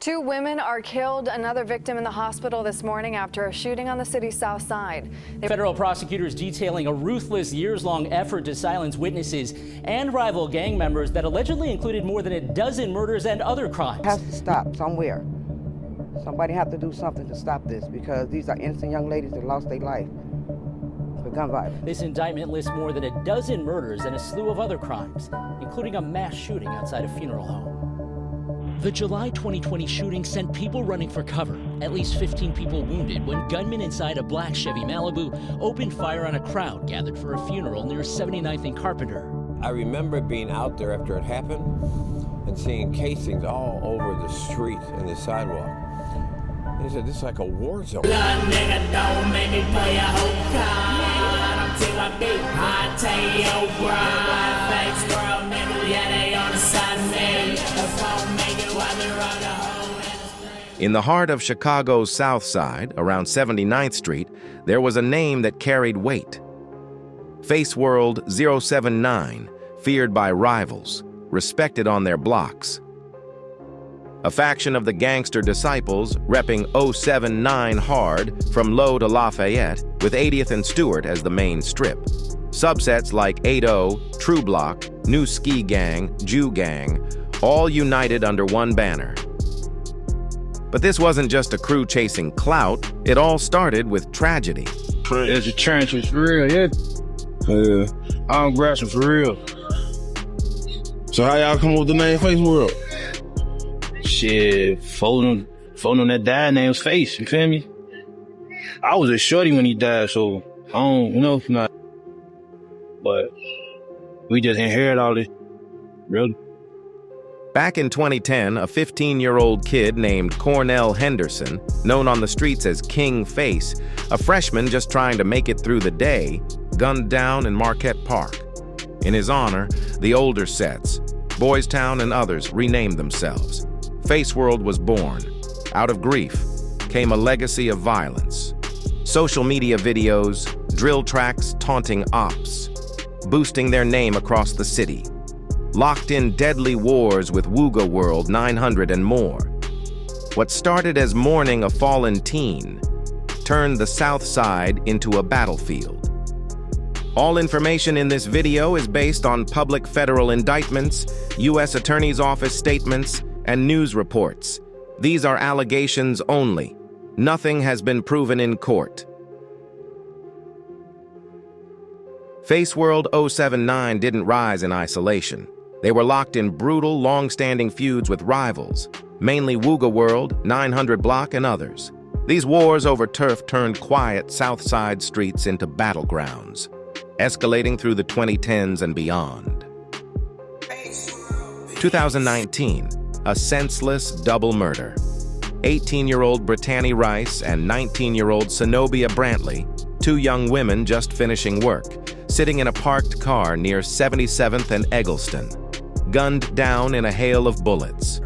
Two women are killed, another victim in the hospital this morning after a shooting on the city's south side. Federal prosecutors detailing a ruthless years-long effort to silence witnesses and rival gang members that allegedly included more than a dozen murders and other crimes. It has to stop somewhere. Somebody have to do something to stop this because these are innocent young ladies that lost their life for gun violence. This indictment lists more than a dozen murders and a slew of other crimes, including a mass shooting outside a funeral home. The July 2020 shooting sent people running for cover. At least 15 people wounded when gunmen inside a black Chevy Malibu opened fire on a crowd gathered for a funeral near 79th and Carpenter. I remember being out there after it happened and seeing casings all over the street and the sidewalk. And he said, this is like a war zone. In the heart of Chicago's South Side, around 79th Street, there was a name that carried weight. Faceworld 079, feared by rivals, respected on their blocks. A faction of the Gangster Disciples, repping 079 hard from Low to Lafayette, with 80th and Stewart as the main strip. Subsets like 80, TrueBlock, NuskiGang, JuGang, all united under one banner. But this wasn't just a crew chasing clout, it all started with tragedy. There's a trench, it's real, yeah. Yeah, I'm grasping for real. So how y'all come up with the name Faceworld? Shit, folding on that dad name's face, you feel me? I was a shorty when he died, so I don't, not. But we just inherit all this, really. Back in 2010, a 15-year-old kid named Cornell Henderson, known on the streets as King Face, a freshman just trying to make it through the day, gunned down in Marquette Park. In his honor, the older sets, Boys Town and others, renamed themselves. Faceworld was born. Out of grief came a legacy of violence. Social media videos, drill tracks taunting ops, boosting their name across the city. Locked in deadly wars with Wuga World 900 and more. What started as mourning a fallen teen turned the South Side into a battlefield. All information in this video is based on public federal indictments, U.S. Attorney's Office statements, and news reports. These are allegations only. Nothing has been proven in court. Faceworld 079 didn't rise in isolation. They were locked in brutal, long-standing feuds with rivals, mainly Wuga World, 900 Block, and others. These wars over turf turned quiet South Side streets into battlegrounds, escalating through the 2010s and beyond. 2019, a senseless double murder. 18-year-old Brittani Rice and 19-year-old Senobia Brantley, two young women just finishing work, sitting in a parked car near 77th and Eggleston, gunned down in a hail of bullets.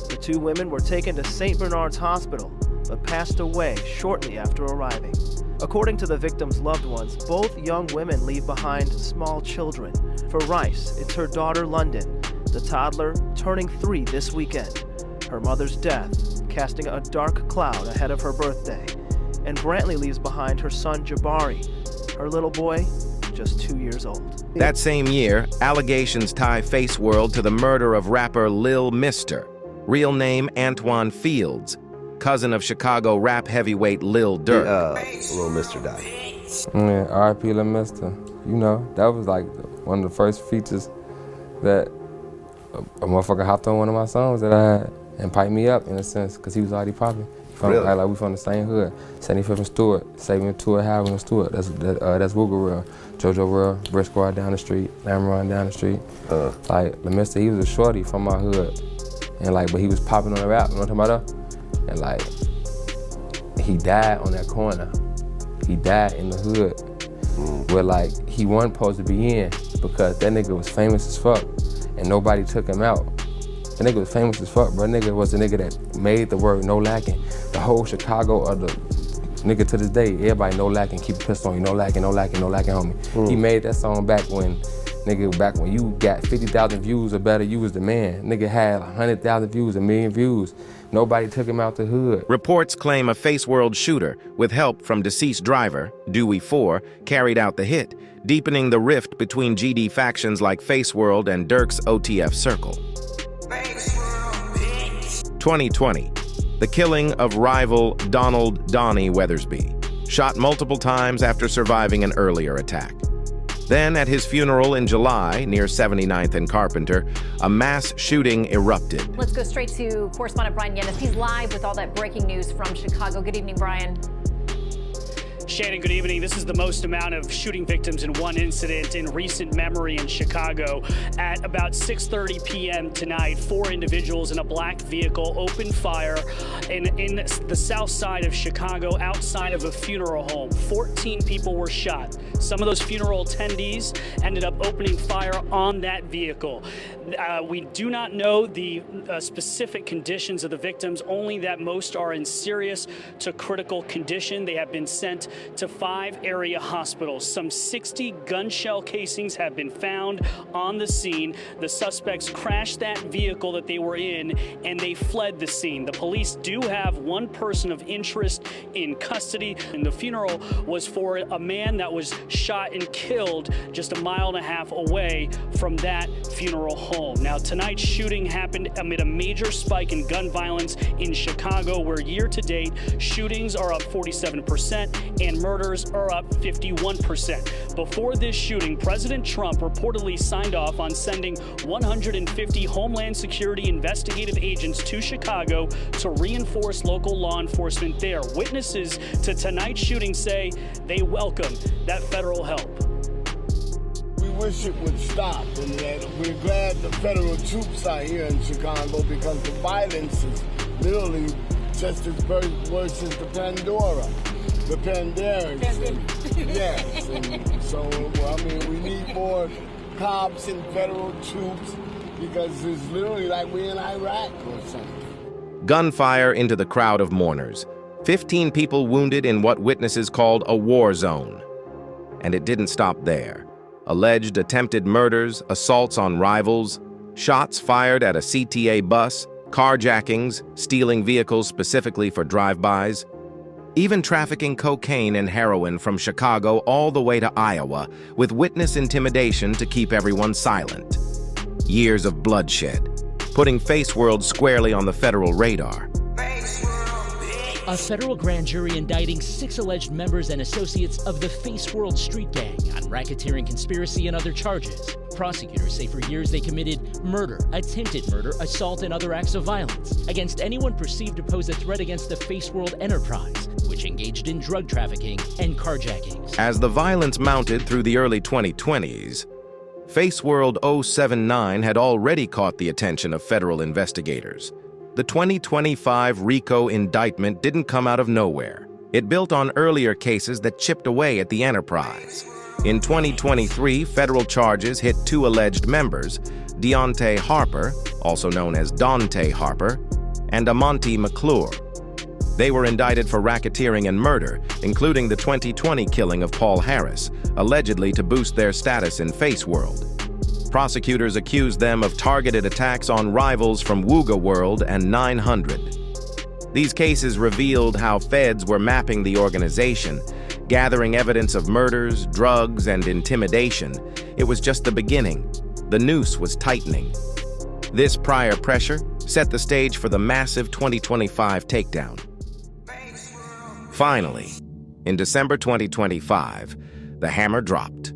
The two women were taken to St. Bernard's Hospital, but passed away shortly after arriving. According to the victims' loved ones, both young women leave behind small children. For Rice, it's her daughter London, the toddler turning 3 this weekend. Her mother's death, casting a dark cloud ahead of her birthday. And Brantley leaves behind her son Jabari, her little boy, just 2 years old. That same year, allegations tie Faceworld to the murder of rapper Lil Mister, real name Antoine Fields, cousin of Chicago rap heavyweight Lil Durk. Lil Mister died. Yeah, R.I.P. Lil Mister. You know, that was like one of the first features that a motherfucker hopped on one of my songs that I had and piped me up in a sense, because he was already popping. Really? Like we from the same hood. 75th and Stewart, 72nd Highway and Stewart. That's Wuga World. JoJo World, Brick Squad down the street, Lamron down the street. Like Lil Mister, he was a shorty from my hood, and like, but he was popping on the rap. You know what I'm talking about? And like, he died on that corner. He died in the hood, where like he wasn't supposed to be in because that nigga was famous as fuck, and nobody took him out. That nigga was famous as fuck, bro. That nigga was the nigga that made the word no lacking. The whole Chicago of the nigga to this day, everybody no lacking, keep a pistol on you, no lacking, no lacking, no lacking, homie. He made that song back when you got 50,000 views or better, you was the man. Nigga had 100,000 views, 1 million views. Nobody took him out the hood. Reports claim a Faceworld shooter, with help from deceased driver, Dewey 4, carried out the hit, deepening the rift between GD factions like Faceworld and Durk's OTF Circle. 2020. The killing of rival Donald Donnie Weathersby, shot multiple times after surviving an earlier attack. Then, at his funeral in July, near 79th and Carpenter, a mass shooting erupted. Let's go straight to correspondent Brian Yennis. He's live with all that breaking news from Chicago. Good evening, Brian. Shannon, good evening. This is the most amount of shooting victims in one incident in recent memory in Chicago. At about 6:30 p.m. tonight, 4 individuals in a black vehicle opened fire in the south side of Chicago outside of a funeral home. 14 people were shot. Some of those funeral attendees ended up opening fire on that vehicle. We do not know the specific conditions of the victims, only that most are in serious to critical condition. They have been sent to 5 area hospitals. Some 60 gun shell casings have been found on the scene. The suspects crashed that vehicle that they were in and they fled the scene. The police do have 1 person of interest in custody, and the funeral was for a man that was shot and killed just a mile and a half away from that funeral home. Now, tonight's shooting happened amid a major spike in gun violence in Chicago, where year to date shootings are up 47% and murders are up 51%. Before this shooting, President Trump reportedly signed off on sending 150 Homeland Security investigative agents to Chicago to reinforce local law enforcement there. Witnesses to tonight's shooting say they welcome that federal help. We wish it would stop, and that we're glad the federal troops are here in Chicago, because the violence is literally just as worse as the Pandora. The Pandaras. Yes. And so, I mean, we need more cops and federal troops, because it's literally like we're in Iraq or something. Gunfire into the crowd of mourners. 15 people wounded in what witnesses called a war zone. And it didn't stop there. Alleged attempted murders, assaults on rivals, shots fired at a CTA bus, carjackings, stealing vehicles specifically for drive-bys, even trafficking cocaine and heroin from Chicago all the way to Iowa, with witness intimidation to keep everyone silent. Years of bloodshed, putting Faceworld squarely on the federal radar. A federal grand jury indicting 6 alleged members and associates of the Faceworld street gang on racketeering, conspiracy, and other charges. Prosecutors say for years they committed murder, attempted murder, assault, and other acts of violence against anyone perceived to pose a threat against the Faceworld enterprise, which engaged in drug trafficking and carjackings. As the violence mounted through the early 2020s, Faceworld 079 had already caught the attention of federal investigators. The 2025 RICO indictment didn't come out of nowhere. It built on earlier cases that chipped away at the enterprise. In 2023, federal charges hit 2 alleged members, Deontay Harper, also known as Dante Harper, and Amonte McClure. They were indicted for racketeering and murder, including the 2020 killing of Paul Harris, allegedly to boost their status in Faceworld. Prosecutors accused them of targeted attacks on rivals from Wuga World and 900. These cases revealed how feds were mapping the organization, gathering evidence of murders, drugs, and intimidation. It was just the beginning. The noose was tightening. This prior pressure set the stage for the massive 2025 takedown. Finally, in December 2025, the hammer dropped.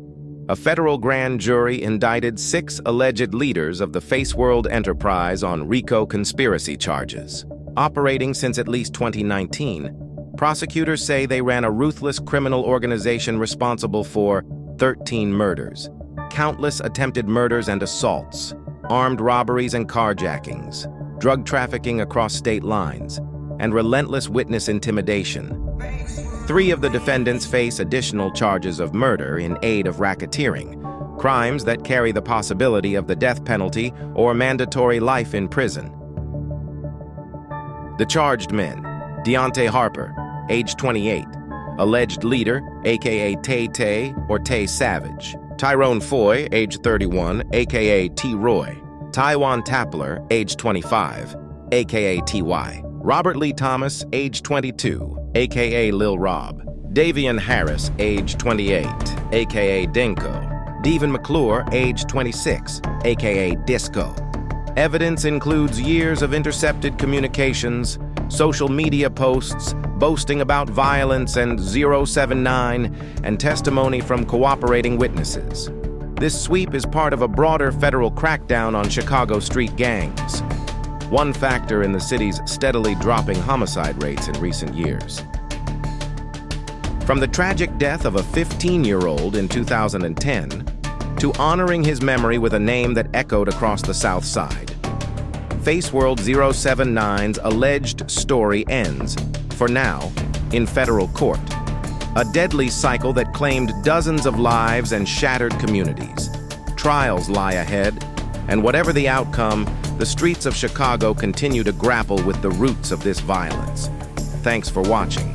A federal grand jury indicted 6 alleged leaders of the Faceworld enterprise on RICO conspiracy charges. Operating since at least 2019, prosecutors say they ran a ruthless criminal organization responsible for 13 murders, countless attempted murders and assaults, armed robberies and carjackings, drug trafficking across state lines, and relentless witness intimidation. 3 of the defendants face additional charges of murder in aid of racketeering, crimes that carry the possibility of the death penalty or mandatory life in prison. The charged men: Deontay Harper, age 28, alleged leader, aka Tay or Tay Savage; Tyrone Foy, age 31, aka T. Roy; Taiwan Tapler, age 25; aka TY. Robert Lee Thomas, age 22, aka Lil Rob. Davian Harris, age 28, aka Denko. Devin McClure, age 26, aka Disco. Evidence includes years of intercepted communications, social media posts boasting about violence and 079, and testimony from cooperating witnesses. This sweep is part of a broader federal crackdown on Chicago street gangs, one factor in the city's steadily dropping homicide rates in recent years. From the tragic death of a 15-year-old in 2010 to honoring his memory with a name that echoed across the South Side, Faceworld 079's alleged story ends, for now, in federal court. A deadly cycle that claimed dozens of lives and shattered communities. Trials lie ahead, and whatever the outcome, the streets of Chicago continue to grapple with the roots of this violence. Thanks for watching.